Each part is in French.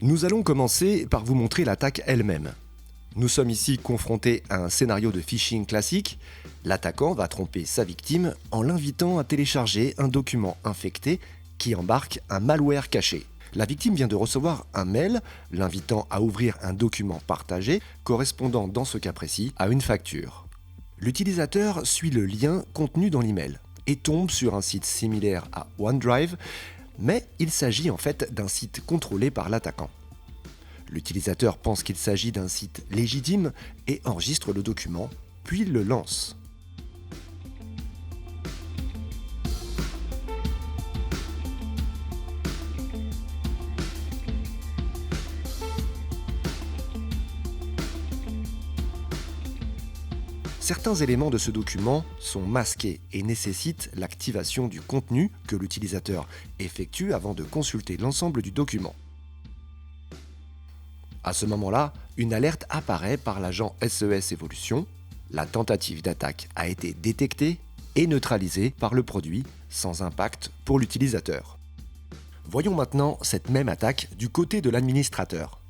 Nous allons commencer par vous montrer l'attaque elle-même. Nous sommes ici confrontés à un scénario de phishing classique. L'attaquant va tromper sa victime en l'invitant à télécharger un document infecté qui embarque un malware caché. La victime vient de recevoir un mail l'invitant à ouvrir un document partagé correspondant dans ce cas précis à une facture. L'utilisateur suit le lien contenu dans l'email et tombe sur un site similaire à OneDrive, mais il s'agit en fait d'un site contrôlé par l'attaquant. L'utilisateur pense qu'il s'agit d'un site légitime et enregistre le document, puis le lance. Certains éléments de ce document sont masqués et nécessitent l'activation du contenu que l'utilisateur effectue avant de consulter l'ensemble du document. À ce moment-là, une alerte apparaît par l'agent SES Evolution. La tentative d'attaque a été détectée et neutralisée par le produit sans impact pour l'utilisateur. Voyons maintenant cette même attaque du côté de l'administrateur.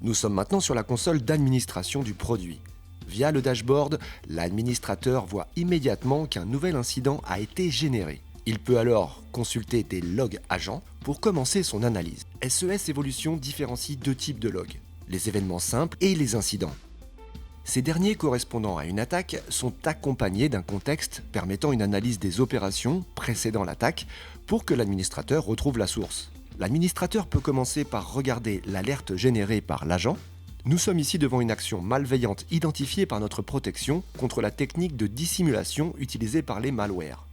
Nous sommes maintenant sur la console d'administration du produit. Via le dashboard, l'administrateur voit immédiatement qu'un nouvel incident a été généré. Il peut alors consulter des logs agents pour commencer son analyse. SES Evolution différencie deux types de logs, les événements simples et les incidents. Ces derniers correspondant à une attaque sont accompagnés d'un contexte permettant une analyse des opérations précédant l'attaque pour que l'administrateur retrouve la source. L'administrateur peut commencer par regarder l'alerte générée par l'agent. Nous sommes ici devant une action malveillante identifiée par notre protection contre la technique de dissimulation utilisée par les malwares.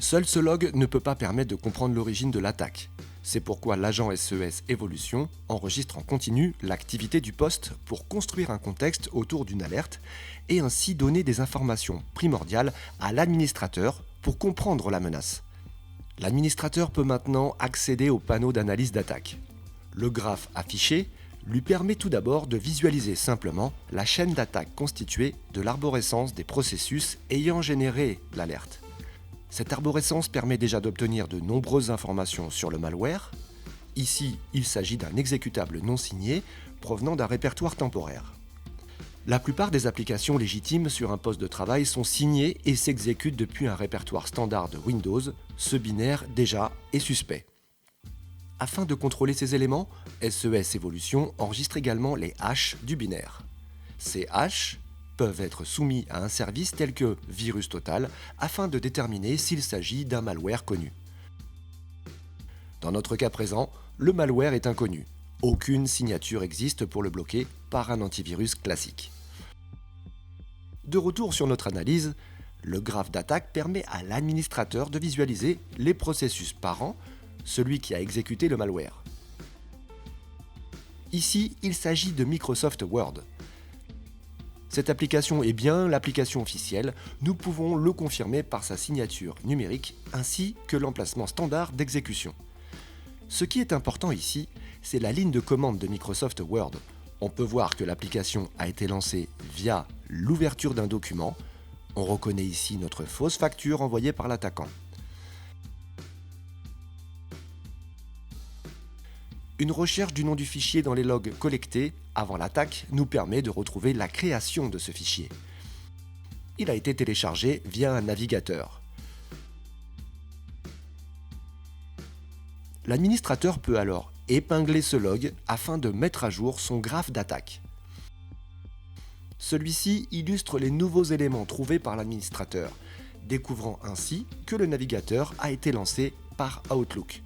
Seul ce log ne peut pas permettre de comprendre l'origine de l'attaque. C'est pourquoi l'agent SES Evolution enregistre en continu l'activité du poste pour construire un contexte autour d'une alerte et ainsi donner des informations primordiales à l'administrateur pour comprendre la menace. L'administrateur peut maintenant accéder au panneau d'analyse d'attaque. Le graphe affiché lui permet tout d'abord de visualiser simplement la chaîne d'attaque constituée de l'arborescence des processus ayant généré l'alerte. Cette arborescence permet déjà d'obtenir de nombreuses informations sur le malware. Ici, il s'agit d'un exécutable non signé provenant d'un répertoire temporaire. La plupart des applications légitimes sur un poste de travail sont signées et s'exécutent depuis un répertoire standard de Windows. Ce binaire, déjà, est suspect. Afin de contrôler ces éléments, SES Evolution enregistre également les hashes du binaire. Ces hashes peuvent être soumis à un service tel que VirusTotal afin de déterminer s'il s'agit d'un malware connu. Dans notre cas présent, le malware est inconnu. Aucune signature existe pour le bloquer par un antivirus classique. De retour sur notre analyse, le graphe d'attaque permet à l'administrateur de visualiser les processus parents, celui qui a exécuté le malware. Ici, il s'agit de Microsoft Word. Cette application est bien l'application officielle, nous pouvons le confirmer par sa signature numérique ainsi que l'emplacement standard d'exécution. Ce qui est important ici, c'est la ligne de commande de Microsoft Word. On peut voir que l'application a été lancée via l'ouverture d'un document. On reconnaît ici notre fausse facture envoyée par l'attaquant. Une recherche du nom du fichier dans les logs collectés avant l'attaque nous permet de retrouver la création de ce fichier. Il a été téléchargé via un navigateur. L'administrateur peut alors épingler ce log afin de mettre à jour son graphe d'attaque. Celui-ci illustre les nouveaux éléments trouvés par l'administrateur, découvrant ainsi que le navigateur a été lancé par Outlook.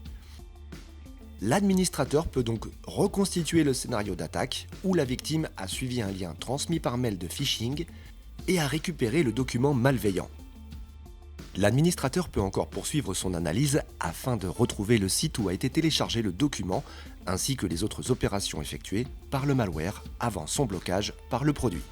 L'administrateur peut donc reconstituer le scénario d'attaque où la victime a suivi un lien transmis par mail de phishing et a récupéré le document malveillant. L'administrateur peut encore poursuivre son analyse afin de retrouver le site où a été téléchargé le document ainsi que les autres opérations effectuées par le malware avant son blocage par le produit.